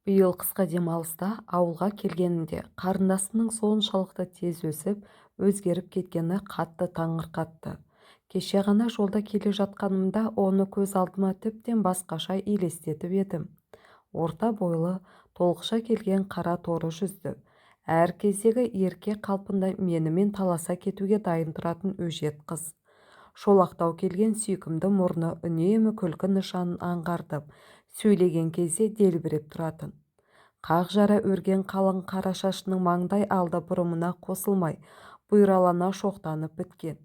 Биыл қысқы демалыста ауылға келгенімде қарындасымның соншалықты тез өсіп, өзгеріп кеткені қатты таңырқатты. Кеше ғана жолда келе жатқанымда оны көз алдыма тіптен басқаша елестетіп едім. Орта бойлы, толықша келген қара торы жүзді. Әр кездегі ерке қалпында менімен таласа кетуге дайын тұратын өжет қыз. Шолақтау келген сүйкімді мұрны үнемі күлкі нышанын аңғартып, сөйлеген кезде делбіреп тұратын. Қақ жара өрген қалың қара шашының маңдай алды бұрымына қосылмай, бұйралана шоқтанып біткен.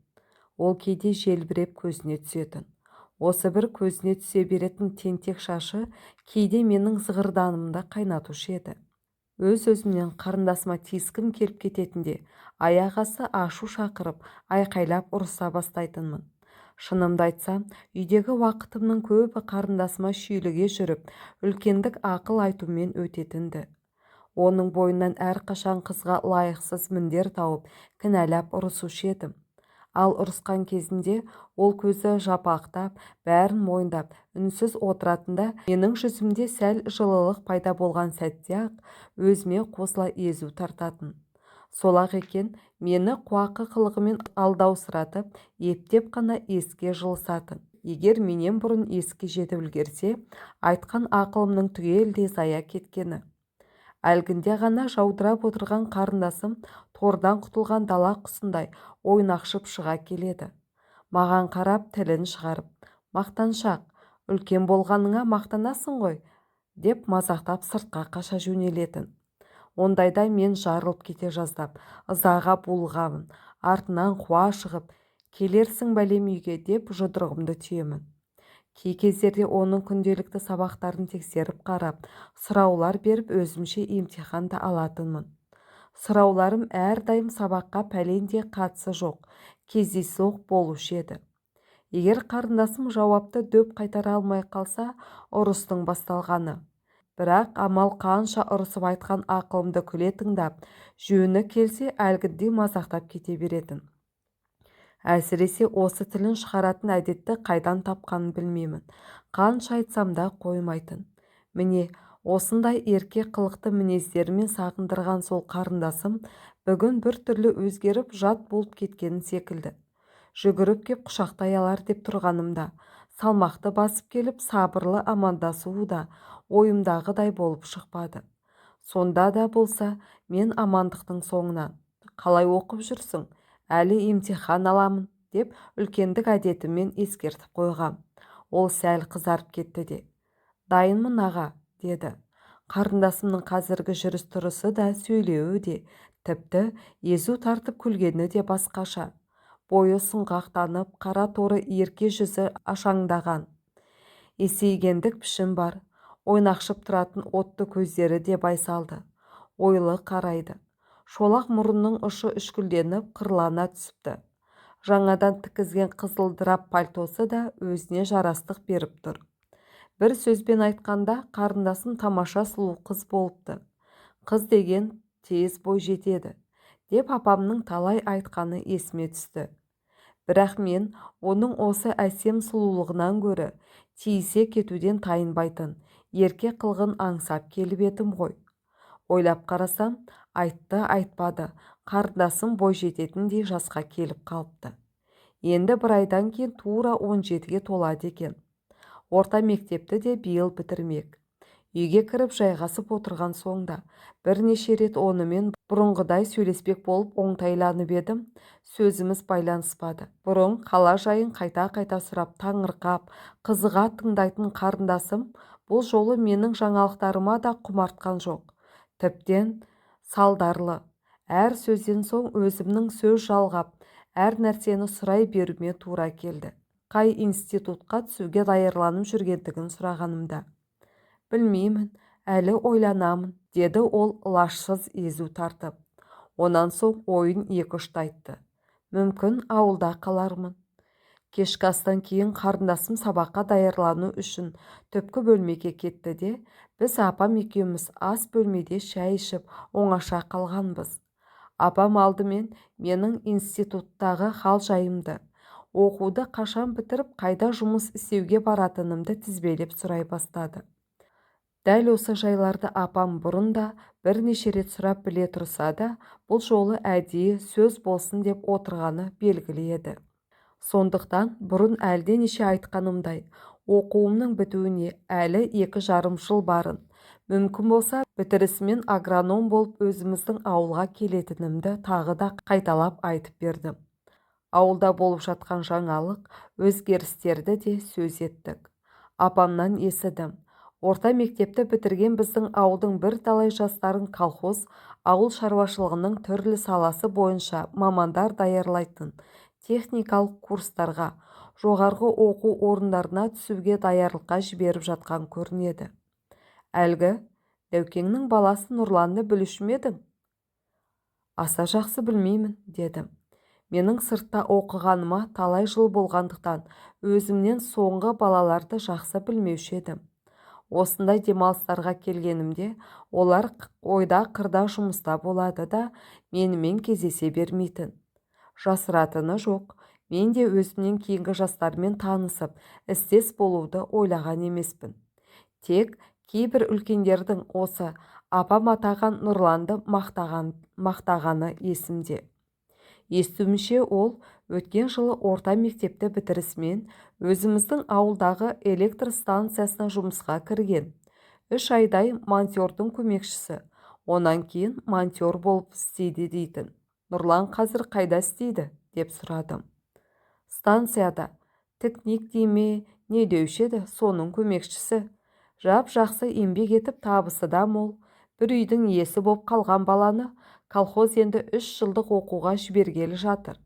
Ол кейде желбіреп көзіне түсетін. Осы бір көзіне түсе беретін тентек шашы кейде менің зығырданымды қайнатушы еді. Өз-өзімнен қарындасыма тиіскім келіп кететінде, аяқ асты ашу шақырып, айқайлап ұрыса бастайтынмын. Шынымды айтсам, үйдегі уақытымның көбі қарындасыма шүйліге жүріп, үлкендік ақыл айтумен өтетінді. Оның бойынан әрқашан қызға лайықсыз міндер тауып, кінәлап ұрысушы едім. Ал ұрысқан кезінде ол көзі жапақтап, бәрін мойындап, үнсіз отыратында, менің жүзімде сәл жылылық пайда болған сәтте-ақ өзіме қосыла езу тартатын. Сол-ақ екен, мені қуақы қылығымен алдаусыратып, ептеп қана еске жылысатын. Егер менен бұрын еске жетіп үлгерсе, айтқан ақылымның түгелдей зая кеткені. Әлгінде ғана жаудырап отырған қарындасым тордан құтылған дала құсындай ойнақшып шыға келеді. Маған қарап тілін шығарып, «Мақтаншақ, үлкен болғаныңа мақтанасың ғой», деп мазақтап сыртқа қаша жөнелетін. Ондайда мен жарылып кете жаздап, ызаға булығамын, артынан қуа шығып, «Келерсің бәлем үйге» деп жұдырығымды түйемін. Кей кездерде оның күнделікті сабақтарын тексеріп қарап, сұраулар беріп өзімше емтихан да алатынмын. Сұрауларым әрдайым сабаққа пәлендей қатысы жоқ, кездейсоқ болушы еді. Егер қарындасым жауапты дөп қайтара алмай қалса, ұрыстың басталғаны. Бірақ амал қанша ұрысып айтқан ақылымды күле тыңдап, жөні келсе әлгіндей мазақтап кете беретін. Әсіресе осы тілін шығаратын әдетті қайдан тапқанын білмеймін. Қанша айтсам да қоймайтын. Міне, осындай ерке қылықты мінездерімен сағындырған сол қарындасым бүгін бір түрлі өзгеріп жат болып кеткені секілді. Жүгіріп кеп құшақтай алар деп тұрғанымда, салмақты басып келіп сабырлы амандасуы да ойымдағыдай болып шықпады. Сонда да болса, мен амандықтың соңынан, «Қалай оқып жүрсің? Әлі емтихан аламын», деп үлкендік әдетімен ескертіп қойғам. Ол сәл қызарып кетті де, «Дайынмын аға», деді. Қарындасымның қазіргі жүріс тұрысы да сөйлеуі де, тіпті езу тартып күлгені де басқаша. Бойы сұңғақтанып, қара торы ерке жүзі ашаңдаған. Есейгендік пішін бар. Ойнақшып тұратын отты көздері де байсалды. Ойлы қарайды. Шолақ мұрынның ұшы үшкілденіп қырлана түсіпті. Жаңадан тікізген қызылдырап пальтосы да өзіне жарастық беріп тұр. Бір сөзбен айтқанда қарындасым тамаша сұлу қыз болыпты. Қыз деген тез бой жетеді, деп апамның талай айтқаны есіме түсті. Бірақ мен оның осы әсем сұлулығынан гөрі тиісе кетуден тайынбайтын ерке қылғын аңсап келіп едім ғой. Ойлап қарасам, айтты айтпады, қарындасым бой жететіндей жасқа келіп қалыпты. Енді бір айдан кейін тура 17-ге толады екен. Орта мектепті де биыл бітірмек. Үйге кіріп жайғасып отырған соңда бірнеше рет онымен бұрынғыдай сөйлеспек болып оңтайланып едім, сөзіміз байланыспады. Бұрын қала жайын қайта-қайта сұрап таңырқап, қызыға тыңдайтын қарындасым бұл жолы менің жаңалықтарыма да құмартқан жоқ. Тіптен салдарлы. Әр сөзден соң өзімнің сөз жалғап, әр нәрсені сұрай беруіме тура келді. Қай институтқа түсуге даярланып жүргендігін сұрағанымда, «Білмеймін, әлі ойланамын», деді ол лажсыз езу тартып. Онан соң ойын екі-үшті айтты. «Мүмкін ауылда қалармын». Кешкі астан кейін қарындасым сабаққа даярлану үшін түпкі бөлмеге кетті де, біз апам екеуміз ас бөлмеде шәй ішіп оңаша қалғанбыз. Апам алдымен менің институттағы хал жайымды, оқуды қашан бітіріп қайда жұмыс істеуге баратынымды тізбелеп сұрай бастады. Дәл осы жайларды апам бұрын да бірнеше рет сұрап біле тұрса да, бұл жолы әдейі сөз болсын деп отырғаны белгілі еді. Сондықтан бұрын әлденеше айтқанымдай, оқуымның бітуіне әлі 2,5 жыл барын, мүмкін болса бітірісімен агроном болып өзіміздің ауылға келетінімді тағы да қайталап айтып бердім. Ауылда болып жатқан жаңалық, өзгерістерді де сөз еттік. Апамнан естідім. Орта мектепті бітірген біздің ауылдың бірталай жастарын колхоз, ауыл шаруашылығының түрлі саласы бойынша мамандар даярлайтын техникалық курстарға, жоғарғы оқу орындарына түсуге даярлыққа жіберіп жатқан көрінеді. Әлгі Дәукеңнің баласы Нұрланды білуші ме едің? Аса жақсы білмеймін, дедім. Менің сыртта оқығаныма талай жыл болғандықтан, өзімнен соңғы балаларды жақсы білмеуші едім. Осындай демалыстарға келгенімде, олар ойда қырда жұмыста болады да, менімен кездесе бермейтін. Жасыратыны жоқ, мен де өзімнен кейінгі жастармен танысып, істес болуды ойлаған емеспін. Тек кейбір үлкендердің осы апам атаған Нұрланды мақтағаны есімде. Естуімше ол өткен жылы орта мектепті бітірісімен өзіміздің ауылдағы электр станциясына жұмысқа кірген. 3 айдай монтердің көмекшісі, онан кейін монтер болып істейді дейтін. Нұрлан қазір қайда істейді, деп сұрадым. Станцияда, тікник дейме, не деуші еді, соның көмекшісі. Жақсы еңбек етіп табысы да мол. Бір үйдің иесі боп қалған баланы колхоз енді 3 жылдық оқуға жібергелі жатыр.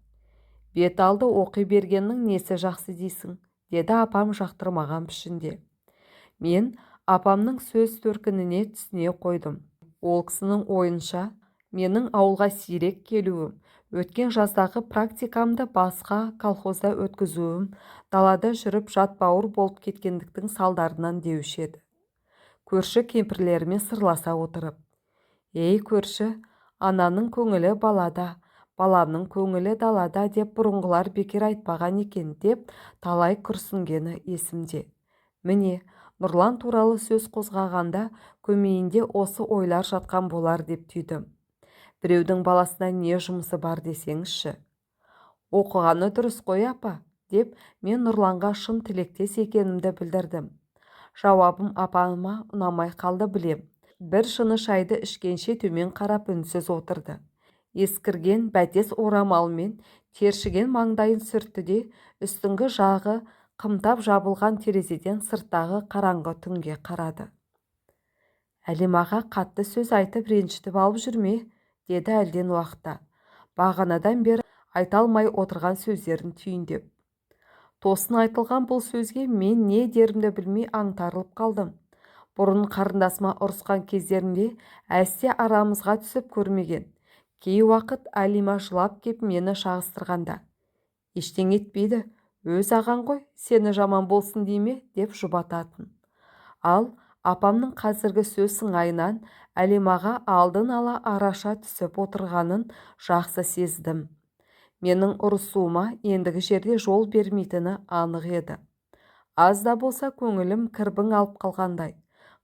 Бет алды оқи бергеннің несі жақсы дейсің, деді апам жақтырмаған пішінде. Мен апамның сөз төркініне түсіне қойдым. Ол кісінің ойынша, менің ауылға сирек келуім, өткен жаздағы практикамды басқа колхозда өткізуім, далада жүріп жатбауыр болып кеткендіктің салдарынан деуші еді. Көрші кемпірлеріме сырласа отырып: «Ей көрші, ананың көңілі балада, баланың көңілі далада» деп бұрынғылар бекер айтпаған екен деп талай күрсінгені есімде. Міне, Нұрлан туралы сөз қозғағанда көмейінде осы ойлар жатқан болар деп түйдім. Біреудің баласына не жұмысы бар десеңізші. Оқығаны дұрыс қой апа, деп мен Нұрланға шын тілектес екенімді білдірдім. Жауабым апама ұнамай қалды білем. Бір шыны шайды ішкенше төмен қарап үнсіз отырды. Ескірген бәтес орамалмен тершіген маңдайын сүртті де, үстіңгі жағы қымтап жабылған терезеден сырттағы қараңғы түнге қарады. «Әлимаға қатты сөз айтып ренжітіп алып жүрме», деді әлден уақытта, бағанадан бері айта алмай отырған сөздерін түйіндеп. Тосын айтылған бұл сөзге мен не дерімді білмей аңтарылып қалдым. Бұрын қарындасыма ұрысқан кездерінде әсте арамызға түсіп көрмеген. Кей уақыт Әлима жылап кеп мені шағыстырғанда: «Ештең етпейді, өз ағаң ғой, сені жаман болсын дейме?» деп жұбататын. Ал апамның қазіргі сөз сыңайынан Әлимаға алдын ала араша түсіп отырғанын жақсы сездім. Менің ұрысуыма ендігі жерде жол бермейтіні анық еді. Аз да болса көңілім кірбің алып қалғандай.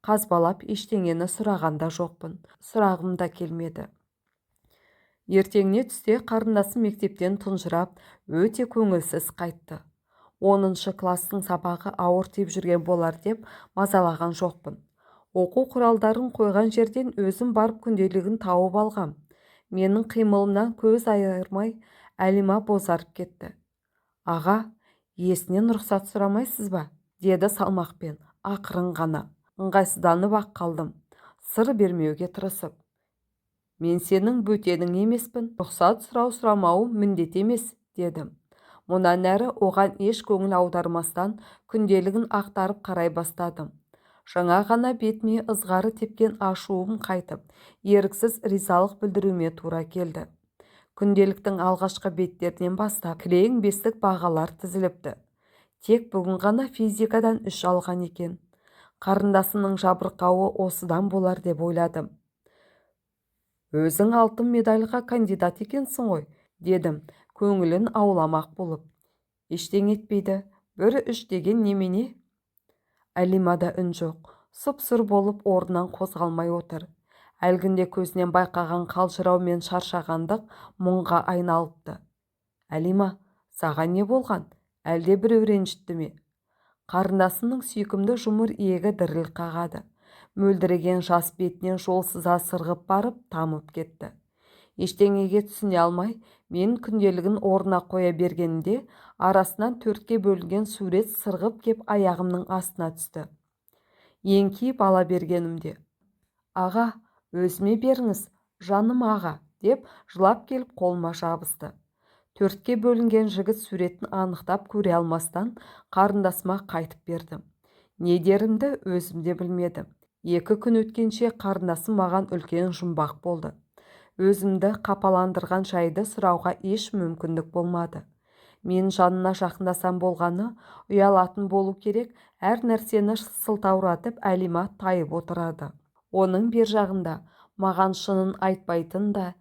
Қазбалап ештеңені сұрағанда жоқпын. Сұрағым да келмеді. Ертеңіне түсте қарындасым мектептен тұнжырап, өте көңілсіз қайтты. 10-шы кластың сабағы ауыр тиіп жүрген болар деп мазалаған жоқпын. Оқу құралдарын қойған жерден өзім барып күнделігін тауып алғам. Менің қимылымнан көз айырмай Әлима бозарып кетті. «Аға, иесінен рұқсат сұрамайсыз ба?» деді салмақпен, ақырын ғана. Ыңғайсызданып ақ қалдым, сыр бермеуге тырысып. «Мен сенің бөтенің емеспін, рұқсат сұрамау міндет емес», дедім. Мұнан әрі оған еш көңіл аудармастан күнделігін ақтарып қарай бастадым. Жаңа ғана бетіме ызғары тепкен ашуым қайтып, еріксіз ризалық білдіруіме тура келді. Күнделіктің алғашқы беттерінен бастап кілең бестік бағалар тізіліпті. Тек бүгін ғана физикадан 3 алған екен. Қарындасының жабырқауы осыдан болар деп ойладым. «Өзің алтын медальға кандидат екенсің ғой», дедім, көңілін ауламақ болып. «Ештең етпейді, бір 3 деген немене?» Әлимада үн жоқ. сұп-сұр болып орнынан қозғалмай отыр. Әлгінде көзінен байқаған қалжырау мен шаршағандық мұңға айналыпты. Әлима, саған не болған? Әлде біреу ренжітті ме? Қарындасының сүйкімді жұмыр иегі діріл қағады. Мөлдіреген жас бетінен жолсыза сырғып барып тамып кетті. Ештеңеге түсіне алмай, мен күнделігін орнына қоя бергенімде арасынан төртке бөлінген сурет сырғып кеп аяғымның астына түсті. Еңкейіп ала бергенімде: «Аға, өзіме беріңіз, жаным аға», деп жылап келіп қолыма жабысты. Төртке бөлінген жігіт суретін анықтап көре алмастан қарындасыма қайтып бердім. Не дерімді өзім де білмедім. 2 күн өткенше қарындасым маған үлкен жұмбақ болды. Өзімді қапаландырған жайды сұрауға еш мүмкіндік болмады. Мен жанына жақындасам болғаны, ұялатын болу керек, әр нәрсені сылтауратып Әлима тайып отырады. Оның бер жағында маған шынын айтпайтын да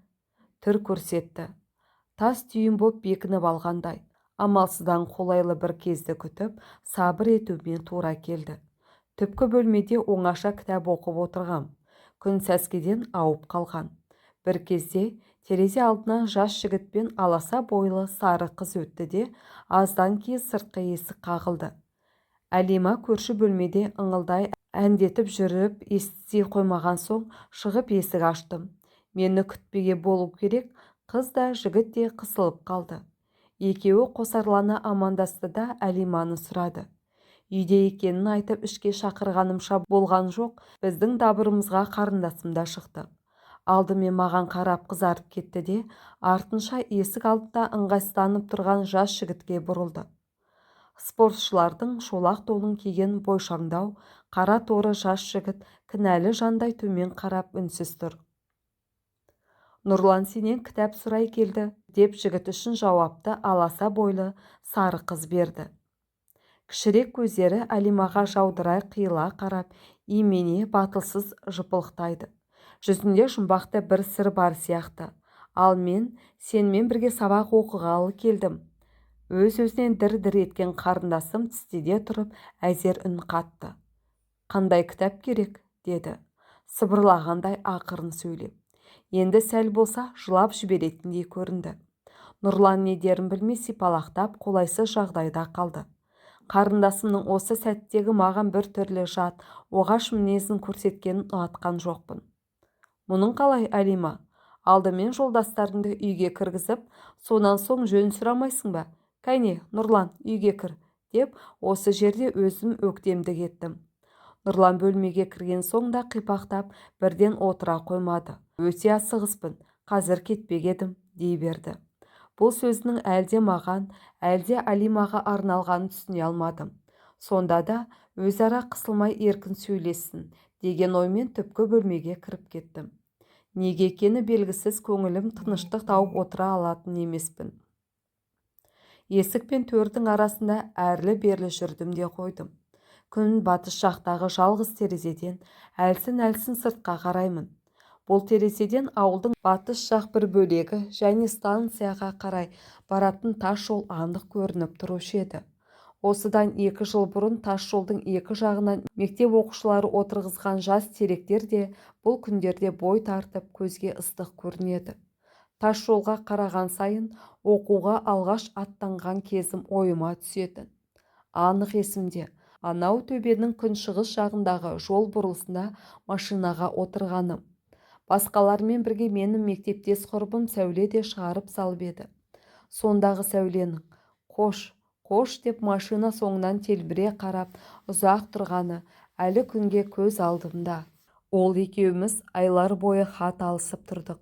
түр көрсетті. Тас түйін боп бекініп алғандай, амалсыздан қолайлы бір кезді күтіп, сабыр етумен тура келді. Түпкі бөлмеде оңаша кітап оқып отырғам. Күн сәскеден ауып қалған. Бір кезде терезе алдынан жас жігітпен аласа бойлы сары қыз өтті де, аздан кейін сыртқы есік қағылды. Әлима көрші бөлмеде ыңылдай әндетіп жүріп естісе қоймаған соң шығып есік аштым. Мені күтпеге болу керек, қыз да жігіт те қысылып қалды. Екеуі қосарлана амандасты да Әлиманы сұрады. Үйде екенін айтып ішке шақырғанымша болған жоқ, біздің дабырымызға қарындасым да шықты. Алдымен маған қарап қызарып кетті де, артынша есік алдында ыңғайсызданып тұрған жас жігітке бұрылды. Спортшылардың шолақ тонын киген бойшаңдау, қара торы жас жігіт кінәлі жандай төмен қарап үнсіз тұр. «Нұрлан сенен кітап сұрай келді», деп жігіт үшін жауапты аласа бойлы сары қыз берді. Кішірек көздері Әлимаға жаудырай қиыла қарап, имене батылсыз жыпылықтайды. Жүзінде жұмбақты бір сыр бар сияқты. «Ал мен сенімен бірге сабақ оқығалы келдім». Өз-өзінен дір-дір еткен қарындасым тістеде тұрып әзер үн қатты. «Қандай кітап керек?» деді, сыбырлағандай ақырын сөйлеп. Енді сәл болса жылап жіберетіндей көрінді. Нұрлан не дерін білмей сипалақтап қолайсыз жағдайда қалды. Қарындасымның осы сәттегі маған бір түрлі жат, оғаш мінезін көрсеткенін ұнатқан жоқпын. «Мұның қалай, Әлима? Алдымен жолдастарыңды үйге кіргізіп, сонан соң жөн сұрамайсың ба? Кәне, Нұрлан, үйге кір», деп осы жерде өзім өктемдік еттім. Нұрлан бөлмеге кірген соң да қипақтап бірден отыра қоймады. «Өте асығыспын, қазір кетпек едім», дей берді. Бұл сөзінің әлде маған, әлде Әлимаға арналғанын түсіне алмадым. Сонда да өзара қысылмай еркін сөйлессін деген оймен түпкі бөлмеге кіріп кеттім. Неге екені белгісіз көңілім тыныштық тауып отыра алатын емеспін. Есік пен төрдің арасында әрлі-берлі жүрдім де қойдым. Күн батыс жақтағы жалғыз терезеден әлсін-әлсін сыртқа қараймын. Бұл терезеден ауылдың батыс жақ бір бөлегі және станцияға қарай баратын тас жол анық көрініп тұрушы еді. Осыдан 2 жыл бұрын тас жолдың екі жағынан мектеп оқушылары отырғызған жас теректер де бұл күндерде бой тартып көзге ыстық көрінеді. Тас жолға қараған сайын оқуға алғаш аттанған кезім ойыма түсетін. Анық есімде, анау төбенің күншығыс жағындағы жол бұрылысында машинаға отырғаным. Басқалармен бірге менің мектептес құрбым Сәуле де шығарып салып еді. Сондағы Сәуленің «Қош, қош» деп машина соңынан телбіре қарап ұзақ тұрғаны әлі күнге көз алдымда. Ол екеуміз айлар бойы хат алысып тұрдық.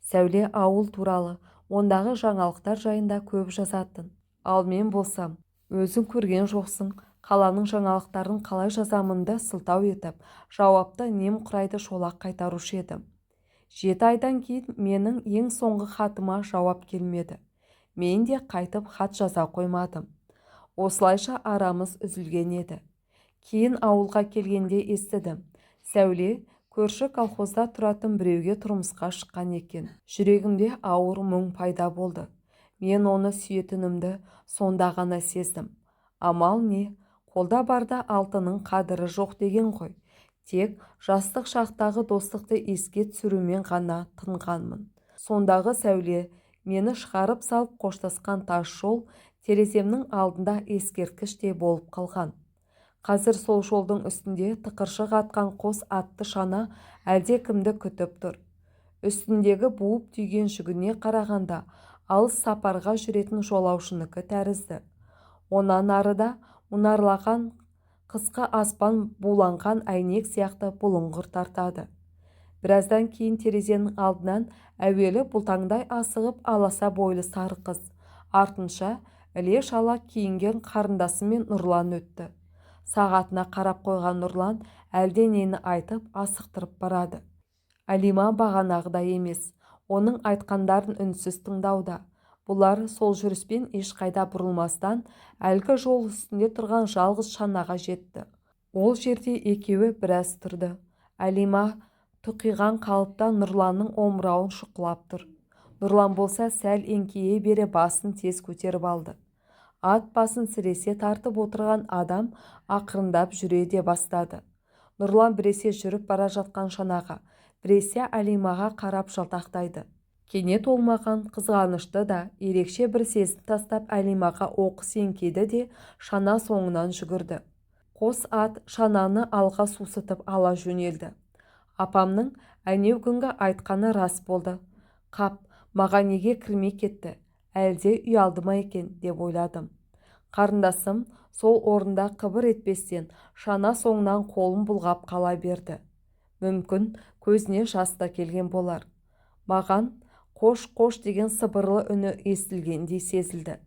Сәуле ауыл туралы, ондағы жаңалықтар жайында көп жазатын. Ал мен болсам, өзің көрген жоқсың, қаланың жаңалықтарын қалай жазамынды сылтау етіп, жауапты немқұрайды шолақ қайтарушы едім. 7 айдан кейін менің ең соңғы хатыма жауап келмеді. Мен де қайтып хат жаза қоймадым. Осылайша арамыз үзілген еді. Кейін ауылға келгенде естідім. Сәуле көрші колхозда тұратын біреуге тұрмысқа шыққан екен. Жүрегімде ауыр мұң пайда болды. Мен оны сүйетінімді сонда ғана сездім. Амал не? Қолда барда алтынның қадірі жоқ деген ғой. Тек жастық шақтағы достықты еске түсірумен ғана тынғанмын. Сондағы сәуле мені шығарып салып қоштасқан тас жол тереземнің алдында ескерткіштей болып қалған. Қазір сол жолдың үстінде тықыршық атқан қос атты шана әлдекімді күтіп тұр. Үстіндегі буып түйген жүгіне қарағанда алыс сапарға жүретін жолаушынікі тәрізді. Онан арыда мұнарлаған қысқы аспан буланған әйнек сияқты бұлыңғыр тартады. Біраздан кейін терезенің алдынан әуелі бұлтаңдай асығып аласа бойлы сары қыз, артынша іле-шала киінген қарындасы мен Нұрлан өтті. Сағатына қарап қойған Нұрлан әлденені айтып асықтырып барады. Алима бағанағыдай емес, оның айтқандарын үнсіз тыңдауда. Бұлар сол жүріспен ешқайда бұрылмастан әлгі жол үстінде тұрған жалғыз шанаға жетті. Ол жерде екеуі біраз тұрды. Алима тұқиған қалыпта Нұрланның омырауын шұқылап тұр. Нұрлан болса сәл еңкейе бере басын тез көтеріп алды. Ат басын сіресе тартып отырған адам ақырындап жүре де бастады. Нұрлан біресе жүріп бара жатқан шанаға, біресе Алимаға қарап жалтақтайды. Кенет ол маған қызғанышты да ерекше бір сезім тастап Алимаға оқыс еңкейді де шана соңынан жүгірді. Қос ат шананы алға сусытып ала жөнелді. Апамның әнеу күнгі айтқаны рас болды. Қап, маған неге кірмей кетті, әлде ұялды ма екен деп ойладым. Қарындасым сол орында қыбыр етпестен шана соңынан қолын бұлғап қала берді. Мүмкін көзіне жас та келген болар. Маған қош-қош деген сыбырлы үні естілгендей сезілді.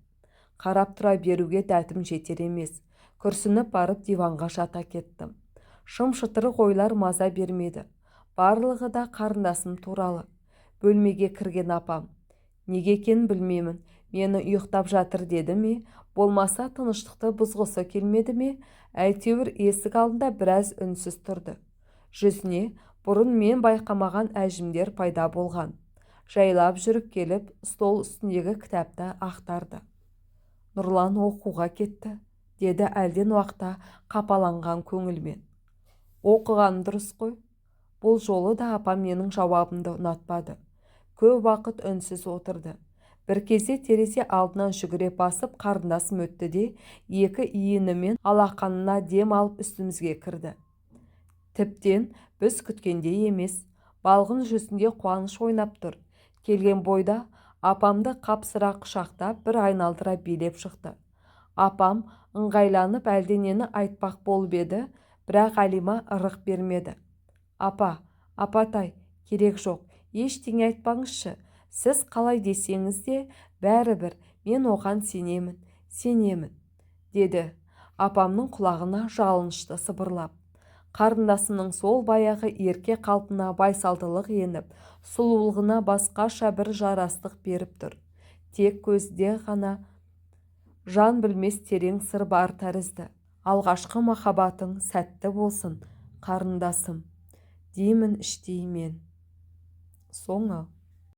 Қарап тұра беруге дәтім жетер емес. Күрсініп барып диванға жата кеттім. Шым-шытырық ойлар маза бермеді. Барлығы да қарындасым туралы. Бөлмеге кірген апам. Неге екенін білмеймін. Мені ұйықтап жатыр деді ме, болмаса тыныштықты бұзғысы келмеді ме, әйтеуір есік алдында біраз үнсіз тұрды. Жүзіне бұрын мен байқамаған әжімдер пайда болған. Жайлап жүріп келіп, стол үстіндегі кітапты ақтарды. Нұрлан оқуға кетті, деді әлден уақытта қапаланған көңілмен. Оқыған дұрыс қой. Бұл жолы да апам менің жауабымды ұнатпады. Көп уақыт үнсіз отырды. Бір кезде терезе алдынан жүгіре басып қарындасым өтті де, екі иінімен алақанына дем алып үстімізге кірді. Тіптен біз күткендей емес, балғын жүзінде қуаныш ойнап тұр. Келген бойда апамды қапсыра құшақтап бір айналдыра билеп шықты. Апам ыңғайланып әлденені айтпақ болып еді, бірақ Алима ырық бермеді. Апа, апатай, керек жоқ, ештеңе айтпаңызшы. Сіз қалай десеңіз де, бәрібір мен оған сенемін, деді апамның құлағына жалынышты сыбырлап. Қарындасының сол баяғы ерке қалпына байсалдылық еніп, сұлулығына басқаша бір жарастық беріп тұр. Тек көзде ғана жан білмес терең сыр бар тәрізді. Алғашқы махаббатың сәтті болсын, қарындасым, деймін іштей мен. Соңы.